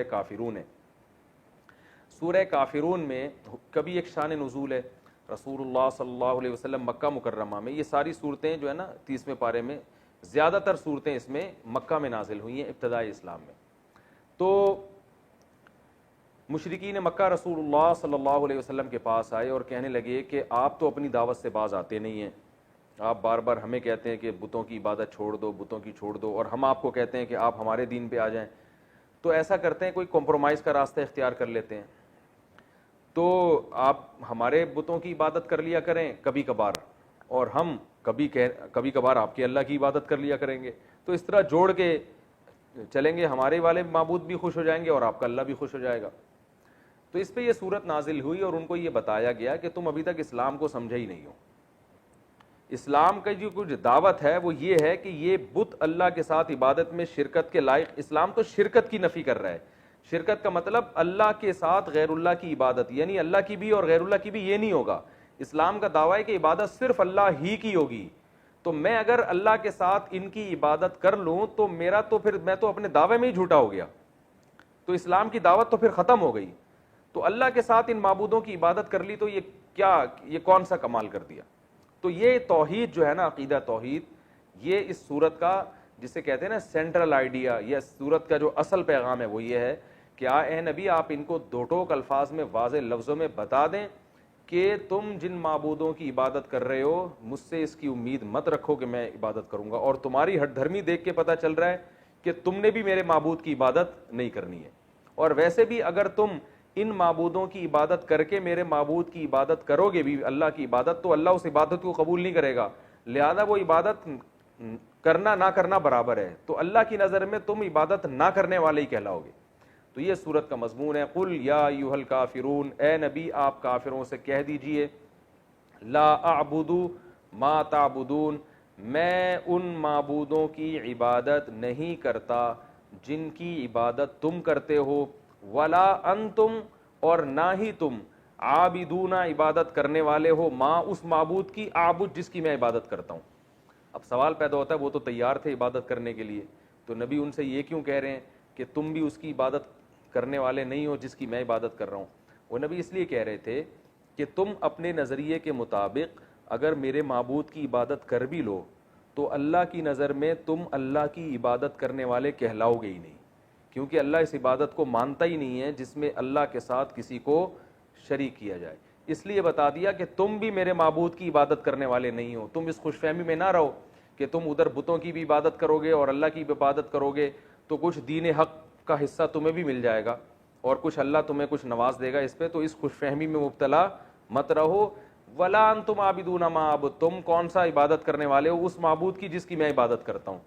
کافرون ہے. سورہ کافرون میں کبھی ایک شان نزول ہے. رسول اللہ صلی اللہ علیہ وسلم مکہ مکرمہ میں، یہ ساری صورتیں جو ہے نا 30ویں پارے میں، زیادہ تر صورتیں اس میں مکہ میں نازل ہوئی ہیں ابتدائی اسلام میں. تو مشرکین مکہ رسول اللہ صلی اللہ علیہ وسلم کے پاس آئے اور کہنے لگے کہ آپ تو اپنی دعوت سے باز آتے نہیں ہیں، آپ بار بار ہمیں کہتے ہیں کہ بتوں کی عبادت چھوڑ دو، بتوں کی چھوڑ دو، اور ہم آپ کو کہتے ہیں کہ آپ ہمارے دین پہ آ جائیں. تو ایسا کرتے ہیں کوئی کمپرومائز کا راستہ اختیار کر لیتے ہیں، تو آپ ہمارے بتوں کی عبادت کر لیا کریں کبھی کبھار، اور ہم کبھی کبھار آپ کے اللہ کی عبادت کر لیا کریں گے. تو اس طرح جوڑ کے چلیں گے، ہمارے والے معبود بھی خوش ہو جائیں گے اور آپ کا اللہ بھی خوش ہو جائے گا. تو اس پہ یہ صورت نازل ہوئی اور ان کو یہ بتایا گیا کہ تم ابھی تک اسلام کو سمجھے ہی نہیں ہو. اسلام کا جو کچھ دعوت ہے وہ یہ ہے کہ یہ بت اللہ کے ساتھ عبادت میں شرکت کے لائق. اسلام تو شرکت کی نفی کر رہا ہے. شرکت کا مطلب اللہ کے ساتھ غیر اللہ کی عبادت، یعنی اللہ کی بھی اور غیر اللہ کی بھی یہ نہیں ہوگا. اسلام کا دعویٰ ہے کہ عبادت صرف اللہ ہی کی ہوگی. تو میں اگر اللہ کے ساتھ ان کی عبادت کر لوں تو میرا تو پھر میں تو اپنے دعوے میں ہی جھوٹا ہو گیا. تو اسلام کی دعوت تو پھر ختم ہو گئی. تو اللہ کے ساتھ ان معبودوں کی عبادت کر لی تو یہ کون سا کمال کر دیا. تو یہ توحید جو ہے نا، عقیدہ توحید، یہ اس سورت کا جسے کہتے ہیں نا سینٹرل آئیڈیا، یہ سورت کا جو اصل پیغام ہے وہ یہ ہے کہ اے نبی آپ ان کو دو ٹوک الفاظ میں واضح لفظوں میں بتا دیں کہ تم جن معبودوں کی عبادت کر رہے ہو مجھ سے اس کی امید مت رکھو کہ میں عبادت کروں گا، اور تمہاری ہٹ دھرمی دیکھ کے پتہ چل رہا ہے کہ تم نے بھی میرے معبود کی عبادت نہیں کرنی ہے. اور ویسے بھی اگر تم ان معبودوں کی عبادت کر کے میرے معبود کی عبادت کرو گے بھی، اللہ کی عبادت، تو اللہ اس عبادت کو قبول نہیں کرے گا. لہذا وہ عبادت کرنا نہ کرنا برابر ہے. تو اللہ کی نظر میں تم عبادت نہ کرنے والے ہی کہلاؤ گے. تو یہ سورت کا مضمون ہے. قل یا ایھا الکافرون، اے نبی آپ کافروں سے کہہ دیجئے، لا اعبد ما تعبدون، میں ان معبودوں کی عبادت نہیں کرتا جن کی عبادت تم کرتے ہو، ولا انتم، اور نہ ہی تم، عابدون عبادت کرنے والے ہو، ما اس معبود کی، اعبد جس کی میں عبادت کرتا ہوں. اب سوال پیدا ہوتا ہے وہ تو تیار تھے عبادت کرنے کے لیے، تو نبی ان سے یہ کیوں کہہ رہے ہیں کہ تم بھی اس کی عبادت کرنے والے نہیں ہو جس کی میں عبادت کر رہا ہوں. وہ نبی اس لیے کہہ رہے تھے کہ تم اپنے نظریے کے مطابق اگر میرے معبود کی عبادت کر بھی لو تو اللہ کی نظر میں تم اللہ کی عبادت کرنے والے کہلاؤ گے ہی نہیں، کیونکہ اللہ اس عبادت کو مانتا ہی نہیں ہے جس میں اللہ کے ساتھ کسی کو شریک کیا جائے. اس لیے بتا دیا کہ تم بھی میرے معبود کی عبادت کرنے والے نہیں ہو. تم اس خوش فہمی میں نہ رہو کہ تم ادھر بتوں کی بھی عبادت کرو گے اور اللہ کی بھی عبادت کرو گے تو کچھ دین حق کا حصہ تمہیں بھی مل جائے گا اور کچھ اللہ تمہیں کچھ نواز دے گا اس پہ. تو اس خوش فہمی میں مبتلا مت رہو. ولا انتم عابدون ما اعبد، تم کون سا عبادت کرنے والے ہو اس معبود کی جس کی میں عبادت کرتا ہوں.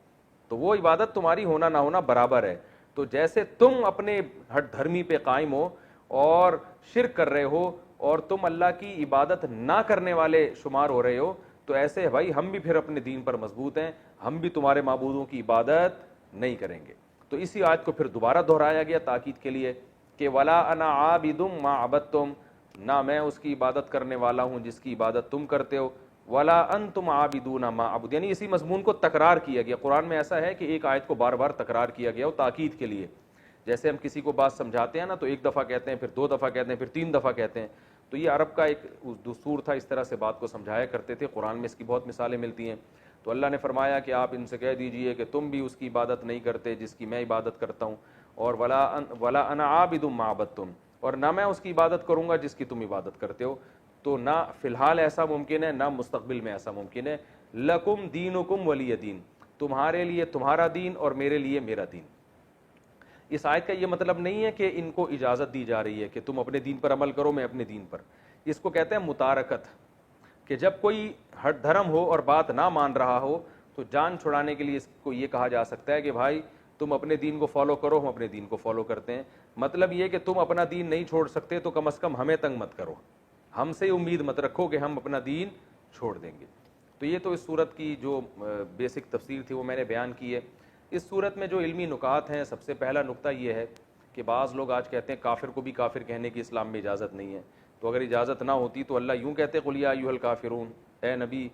تو وہ عبادت تمہاری ہونا نہ ہونا برابر ہے. تو جیسے تم اپنے ہٹ دھرمی پہ قائم ہو اور شرک کر رہے ہو اور تم اللہ کی عبادت نہ کرنے والے شمار ہو رہے ہو، تو ایسے بھائی ہم بھی پھر اپنے دین پر مضبوط ہیں، ہم بھی تمہارے معبودوں کی عبادت نہیں کریں گے. تو اسی آیت کو پھر دوبارہ دہرایا گیا تاکید کے لیے کہ ولا انا عابد ما عبدتم، نہ میں اس کی عبادت کرنے والا ہوں جس کی عبادت تم کرتے ہو، ولا انتم عابدون ما اعبد. یعنی اسی مضمون کو تکرار کیا گیا. قرآن میں ایسا ہے کہ ایک آیت کو بار بار تکرار کیا گیا ہو تاکید کے لیے. جیسے ہم کسی کو بات سمجھاتے ہیں نا تو ایک دفعہ کہتے ہیں، پھر دو دفعہ کہتے ہیں، پھر تین دفعہ کہتے ہیں. تو یہ عرب کا ایک دستور تھا، اس طرح سے بات کو سمجھایا کرتے تھے. قرآن میں اس کی بہت مثالیں ملتی ہیں. تو اللہ نے فرمایا کہ آپ ان سے کہہ دیجئے کہ تم بھی اس کی عبادت نہیں کرتے جس کی میں عبادت کرتا ہوں، اور ولا انا عابد ما عبدتم، اور نہ میں اس کی عبادت کروں گا جس کی تم عبادت کرتے ہو. تو نہ فی الحال ایسا ممکن ہے، نہ مستقبل میں ایسا ممکن ہے. لکم دینکم ولی دین، تمہارے لیے تمہارا دین اور میرے لیے میرا دین. اس آیت کا یہ مطلب نہیں ہے کہ ان کو اجازت دی جا رہی ہے کہ تم اپنے دین پر عمل کرو میں اپنے دین پر. اس کو کہتے ہیں متارکت، کہ جب کوئی ہٹ دھرم ہو اور بات نہ مان رہا ہو تو جان چھڑانے کے لیے اس کو یہ کہا جا سکتا ہے کہ بھائی تم اپنے دین کو فالو کرو، ہم اپنے دین کو فالو کرتے ہیں. مطلب یہ کہ تم اپنا دین نہیں چھوڑ سکتے تو کم از کم ہمیں تنگ مت کرو، ہم سے امید مت رکھو کہ ہم اپنا دین چھوڑ دیں گے. تو یہ تو اس صورت کی جو بیسک تفسیر تھی وہ میں نے بیان کی ہے. اس صورت میں جو علمی نکات ہیں، سب سے پہلا نقطہ یہ ہے کہ بعض لوگ آج کہتے ہیں کافر کو بھی کافر کہنے کی اسلام میں اجازت نہیں ہے. تو اگر اجازت نہ ہوتی تو اللہ یوں کہتے قل یا ایھا الکافرون، اے نبی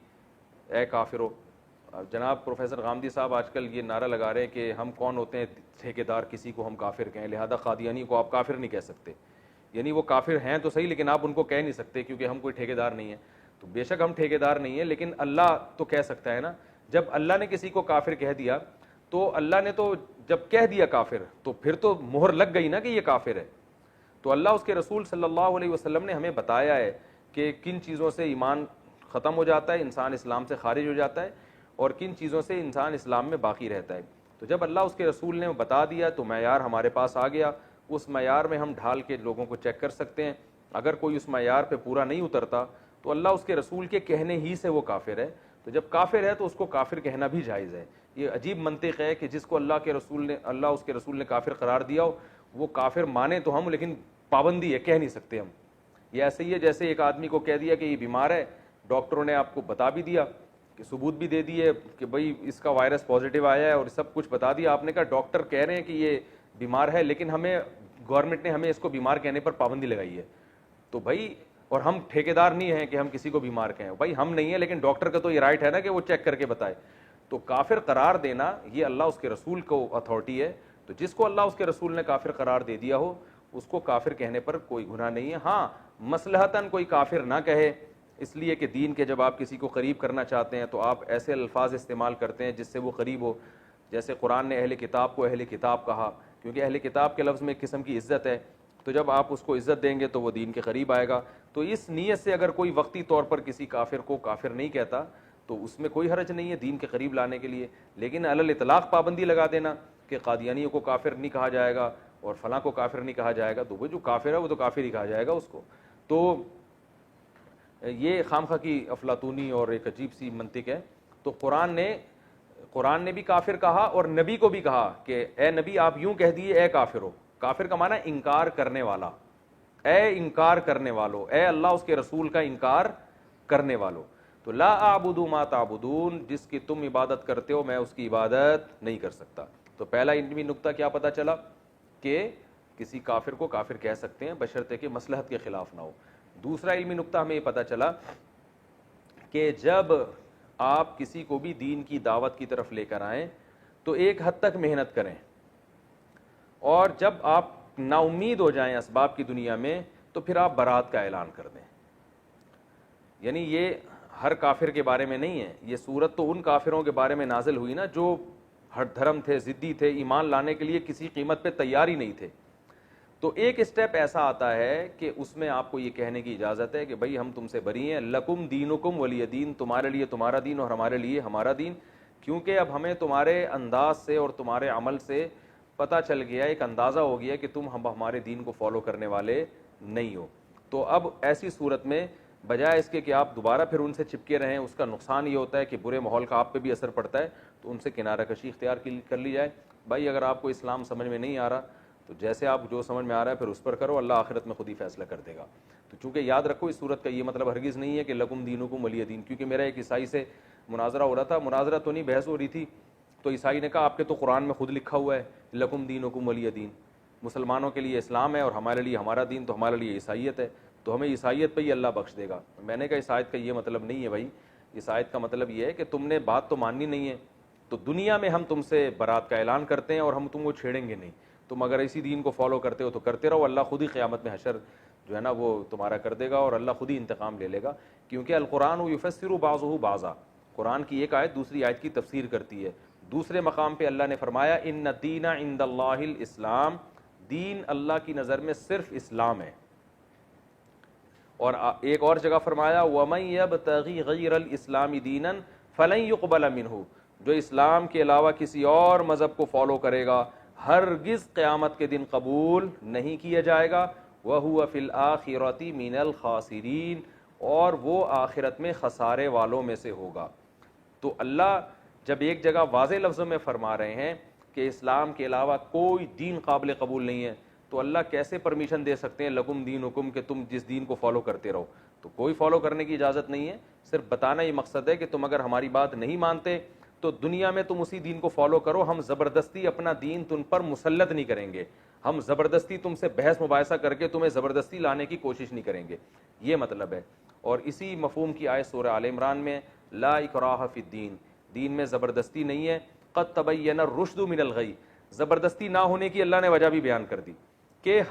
اے کافرو، جناب پروفیسر غامدی صاحب آج کل یہ نعرہ لگا رہے ہیں کہ ہم کون ہوتے ہیں ٹھیکیدار کسی کو ہم کافر کہیں، لہذا قادیانی کو آپ کافر نہیں کہہ سکتے. یعنی وہ کافر ہیں تو صحیح لیکن آپ ان کو کہہ نہیں سکتے کیونکہ ہم کوئی ٹھیکیدار نہیں ہیں. تو بے شک ہم ٹھیکیدار نہیں ہیں لیکن اللہ تو کہہ سکتا ہے نا. جب اللہ نے کسی کو کافر کہہ دیا تو اللہ نے تو جب کہہ دیا کافر تو پھر تو مہر لگ گئی نا کہ یہ کافر ہے. تو اللہ اس کے رسول صلی اللہ علیہ وسلم نے ہمیں بتایا ہے کہ کن چیزوں سے ایمان ختم ہو جاتا ہے، انسان اسلام سے خارج ہو جاتا ہے، اور کن چیزوں سے انسان اسلام میں باقی رہتا ہے. تو جب اللہ اس کے رسول نے بتا دیا تو معیار ہمارے پاس آ گیا. اس معیار میں ہم ڈھال کے لوگوں کو چیک کر سکتے ہیں. اگر کوئی اس معیار پہ پورا نہیں اترتا تو اللہ اس کے رسول کے کہنے ہی سے وہ کافر ہے. تو جب کافر ہے تو اس کو کافر کہنا بھی جائز ہے. یہ عجیب منطق ہے کہ جس کو اللہ اس کے رسول نے کافر قرار دیا ہو وہ کافر مانے تو ہم، لیکن پابندی ہے، کہہ نہیں سکتے ہم. یہ ایسے ہی ہے جیسے ایک آدمی کو کہہ دیا کہ یہ بیمار ہے، ڈاکٹروں نے آپ کو بتا بھی دیا کہ ثبوت بھی دے دیے کہ بھئی اس کا وائرس پازیٹیو آیا ہے اور سب کچھ بتا دیا. آپ نے کہا ڈاکٹر کہہ رہے ہیں کہ یہ بیمار ہے لیکن ہمیں گورنمنٹ نے ہمیں اس کو بیمار کہنے پر پابندی لگائی ہے. تو بھائی اور ہم ٹھیکیدار نہیں ہیں کہ ہم کسی کو بیمار کہیں. بھائی ہم نہیں ہیں لیکن ڈاکٹر کا تو یہ رائٹ ہے نا کہ وہ چیک کر کے بتائے. تو کافر قرار دینا یہ اللہ اس کے رسول کو اتھارٹی ہے. تو جس کو اللہ اس کے رسول نے کافر قرار دے دیا ہو اس کو کافر کہنے پر کوئی گناہ نہیں ہے. ہاں مصلحتاً کوئی کافر نہ کہے، اس لیے کہ دین کے جب آپ کسی کو قریب کرنا چاہتے ہیں تو آپ ایسے الفاظ استعمال کرتے ہیں جس سے وہ قریب ہو. جیسے قرآن نے اہل کتاب کو اہل کتاب کہا کیونکہ اہل کتاب کے لفظ میں ایک قسم کی عزت ہے. تو جب آپ اس کو عزت دیں گے تو وہ دین کے قریب آئے گا. تو اس نیت سے اگر کوئی وقتی طور پر کسی کافر کو کافر نہیں کہتا تو اس میں کوئی حرج نہیں ہے دین کے قریب لانے کے لیے. لیکن علی الاطلاق پابندی لگا دینا کہ قادیانیوں کو کافر نہیں کہا جائے گا اور فلاں کو کافر نہیں کہا جائے گا تو وہ جو کافر ہے وہ تو کافر ہی کہا جائے گا اس کو. تو یہ خامخواہ کی افلاطونی اور ایک عجیب سی منطق ہے. تو قرآن نے بھی کافر کہا اور نبی کو بھی کہا کہ اے نبی آپ یوں کہہ دیے اے کافر ہو. کافر کا معنی انکار کرنے والا. اے انکار کرنے والو، اے اللہ اس کے رسول کا انکار کرنے والو. تو لا اعبد ما تعبدون، جس کی تم عبادت کرتے ہو میں اس کی عبادت نہیں کر سکتا. تو پہلا علمی نقطہ کیا پتہ چلا کہ کسی کافر کو کافر کہہ سکتے ہیں بشرطے کہ مصلحت کے خلاف نہ ہو. دوسرا علمی نقطہ ہمیں یہ پتہ چلا کہ جب آپ کسی کو بھی دین کی دعوت کی طرف لے کر آئیں تو ایک حد تک محنت کریں، اور جب آپ نا امید ہو جائیں اسباب کی دنیا میں تو پھر آپ برات کا اعلان کر دیں. یعنی یہ ہر کافر کے بارے میں نہیں ہے، یہ صورت تو ان کافروں کے بارے میں نازل ہوئی نا جو ہٹ دھرم تھے، ضدی تھے، ایمان لانے کے لیے کسی قیمت پہ تیار ہی نہیں تھے. تو ایک اسٹیپ ایسا آتا ہے کہ اس میں آپ کو یہ کہنے کی اجازت ہے کہ بھئی ہم تم سے بری ہیں، لکم دینکم ولی دین، تمہارے لیے تمہارا دین اور ہمارے لیے ہمارا دین. کیونکہ اب ہمیں تمہارے انداز سے اور تمہارے عمل سے پتہ چل گیا، ایک اندازہ ہو گیا کہ تم ہمارے دین کو فالو کرنے والے نہیں ہو. تو اب ایسی صورت میں بجائے اس کے کہ آپ دوبارہ پھر ان سے چپکے رہیں، اس کا نقصان یہ ہوتا ہے کہ برے ماحول کا آپ پہ بھی اثر پڑتا ہے. تو ان سے کنارہ کشی اختیار کر لی جائے. بھائی اگر آپ کو اسلام سمجھ میں نہیں آ رہا تو جیسے آپ جو سمجھ میں آ رہا ہے پھر اس پر کرو، اللہ آخرت میں خود ہی فیصلہ کر دے گا. تو چونکہ یاد رکھو اس صورت کا یہ مطلب ہرگز نہیں ہے کہ لکم دینکم ولی دین. کیونکہ میرا ایک عیسائی سے مناظرہ ہو رہا تھا، مناظرہ تو نہیں بحث ہو رہی تھی، تو عیسائی نے کہا آپ کے تو قرآن میں خود لکھا ہوا ہے لکم دینکم ولی دین، مسلمانوں کے لیے اسلام ہے اور ہمارے لیے ہمارا دین، تو ہمارے لیے عیسائیت ہے، تو ہمیں عیسائیت پہ ہی اللہ بخش دے گا. میں نے کہا عیسائیت کا یہ مطلب نہیں ہے بھائی. عیسائیت کا مطلب یہ ہے کہ تم نے بات تو ماننی نہیں ہے تو دنیا میں ہم تم سے برات کا اعلان کرتے ہیں اور ہم تم کو چھیڑیں گے نہیں. تم اگر اسی دین کو فالو کرتے ہو تو کرتے رہو، اللہ خود ہی قیامت میں حشر جو ہے نا وہ تمہارا کر دے گا اور اللہ خود ہی انتقام لے لے گا. کیونکہ القرآن یفسر بعضہ بعضا، قرآن کی ایک آیت دوسری آیت کی تفسیر کرتی ہے. دوسرے مقام پہ اللہ نے فرمایا ان الدین عند اللہ الاسلام، دین اللہ کی نظر میں صرف اسلام ہے. اور ایک اور جگہ فرمایا وَمَن يَبْتَغِي غَيْرَ الْإِسْلَامِ دِينًا فَلَن يُقْبَلَ مِنْهُ، جو اسلام کے علاوہ کسی اور مذہب کو فالو کرے گا ہرگز قیامت کے دن قبول نہیں کیا جائے گا. وَهُوَ فِي الْآخِرَةِ مِنَ الْخَاسِرِينَ، اور وہ آخرت میں خسارے والوں میں سے ہوگا. تو اللہ جب ایک جگہ واضح لفظوں میں فرما رہے ہیں کہ اسلام کے علاوہ کوئی دین قابل قبول نہیں ہے تو اللہ کیسے پرمیشن دے سکتے ہیں لکم دینکم کہ تم جس دین کو فالو کرتے رہو؟ تو کوئی فالو کرنے کی اجازت نہیں ہے. صرف بتانا یہ مقصد ہے کہ تم اگر ہماری بات نہیں مانتے تو دنیا میں تم اسی دین کو فالو کرو، ہم زبردستی اپنا دین تم پر مسلط نہیں کریں گے، ہم زبردستی تم سے بحث مباحثہ کر کے تمہیں زبردستی لانے کی کوشش نہیں کریں گے. یہ مطلب ہے. اور اسی مفہوم کی آیت سورہ آل عمران میں لا اکراہ فی الدین، دین میں زبردستی نہیں ہے. قد تبین الرشد من الغی, زبردستی نہ ہونے کی اللہ نے وجہ بھی بیان کر دی کہ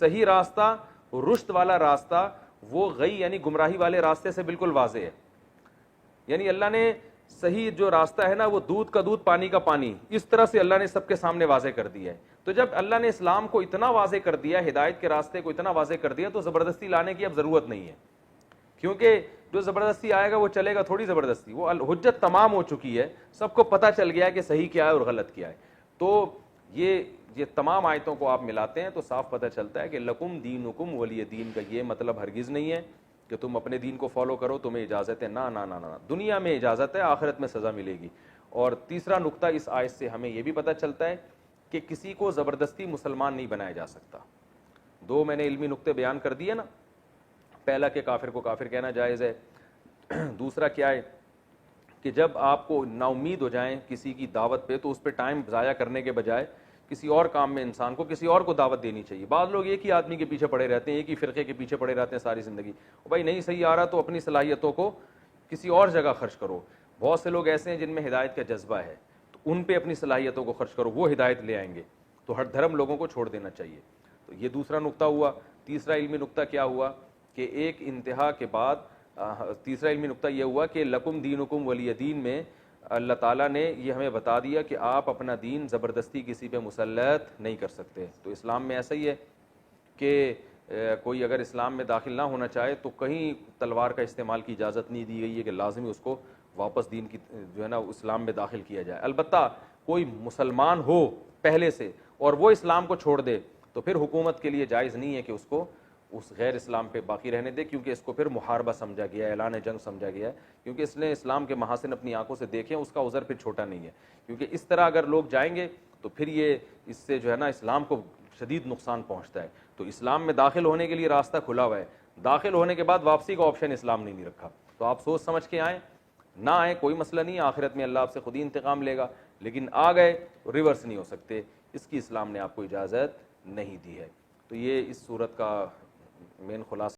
صحیح راستہ, رشد والا راستہ, وہ غی یعنی گمراہی والے راستے سے بالکل واضح ہے. یعنی اللہ نے صحیح جو راستہ ہے نا, وہ دودھ کا دودھ پانی کا پانی, اس طرح سے اللہ نے سب کے سامنے واضح کر دیا ہے. تو جب اللہ نے اسلام کو اتنا واضح کر دیا, ہدایت کے راستے کو اتنا واضح کر دیا, تو زبردستی لانے کی اب ضرورت نہیں ہے. کیونکہ جو زبردستی آئے گا وہ چلے گا تھوڑی زبردستی, وہ حجت تمام ہو چکی ہے, سب کو پتہ چل گیا ہے کہ صحیح کیا ہے اور غلط کیا ہے. تو یہ تمام آیتوں کو آپ ملاتے ہیں تو صاف پتہ چلتا ہے کہ لکم دینکم ولی دین کا یہ مطلب ہرگز نہیں ہے کہ تم اپنے دین کو فالو کرو, تمہیں اجازت ہے. نہ نہ نہ نہ, دنیا میں اجازت ہے, آخرت میں سزا ملے گی. اور تیسرا نقطہ اس آیت سے ہمیں یہ بھی پتہ چلتا ہے کہ کسی کو زبردستی مسلمان نہیں بنایا جا سکتا. دو میں نے علمی نقطے بیان کر دیے نا, پہلا کہ کافر کو کافر کہنا جائز ہے, دوسرا کیا ہے کہ جب آپ کو نا امید ہو جائیں کسی کی دعوت پہ تو اس پہ ٹائم ضائع کرنے کے بجائے کسی اور کام میں انسان کو کسی اور کو دعوت دینی چاہیے. بعض لوگ ایک ہی آدمی کے پیچھے پڑے رہتے ہیں, ایک ہی فرقے کے پیچھے پڑے رہتے ہیں ساری زندگی. بھائی نہیں صحیح آ رہا تو اپنی صلاحیتوں کو کسی اور جگہ خرچ کرو. بہت سے لوگ ایسے ہیں جن میں ہدایت کا جذبہ ہے, تو ان پہ اپنی صلاحیتوں کو خرچ کرو, وہ ہدایت لے آئیں گے. تو ہر دھرم لوگوں کو چھوڑ دینا چاہیے. تو یہ دوسرا نقطہ ہوا. تیسرا علمی نقطہ کیا ہوا کہ ایک انتہا کے بعد تیسرا علمی نقطہ یہ ہوا کہ لکم دینکم ولی دین میں اللہ تعالیٰ نے یہ ہمیں بتا دیا کہ آپ اپنا دین زبردستی کسی پہ مسلط نہیں کر سکتے. تو اسلام میں ایسا ہی ہے کہ کوئی اگر اسلام میں داخل نہ ہونا چاہے تو کہیں تلوار کا استعمال کی اجازت نہیں دی گئی ہے کہ لازمی اس کو واپس دین کی جو ہے نا اسلام میں داخل کیا جائے. البتہ کوئی مسلمان ہو پہلے سے اور وہ اسلام کو چھوڑ دے تو پھر حکومت کے لیے جائز نہیں ہے کہ اس کو اس غیر اسلام پہ باقی رہنے دے, کیونکہ اس کو پھر محاربہ سمجھا گیا ہے, اعلان جنگ سمجھا گیا ہے, کیونکہ اس نے اسلام کے محاسن اپنی آنکھوں سے دیکھے, اس کا عذر پھر چھوٹا نہیں ہے. کیونکہ اس طرح اگر لوگ جائیں گے تو پھر یہ اس سے جو ہے نا اسلام کو شدید نقصان پہنچتا ہے. تو اسلام میں داخل ہونے کے لیے راستہ کھلا ہوا ہے, داخل ہونے کے بعد واپسی کا آپشن اسلام نے نہیں رکھا. تو آپ سوچ سمجھ کے آئیں, نہ آئیں کوئی مسئلہ نہیں, آخرت میں اللہ آپ سے خود ہی انتقام لے گا, لیکن آ گئے ریورس نہیں ہو سکتے, اس کی اسلام نے آپ کو اجازت نہیں دی ہے. تو یہ اس صورت کا مین خلاصہ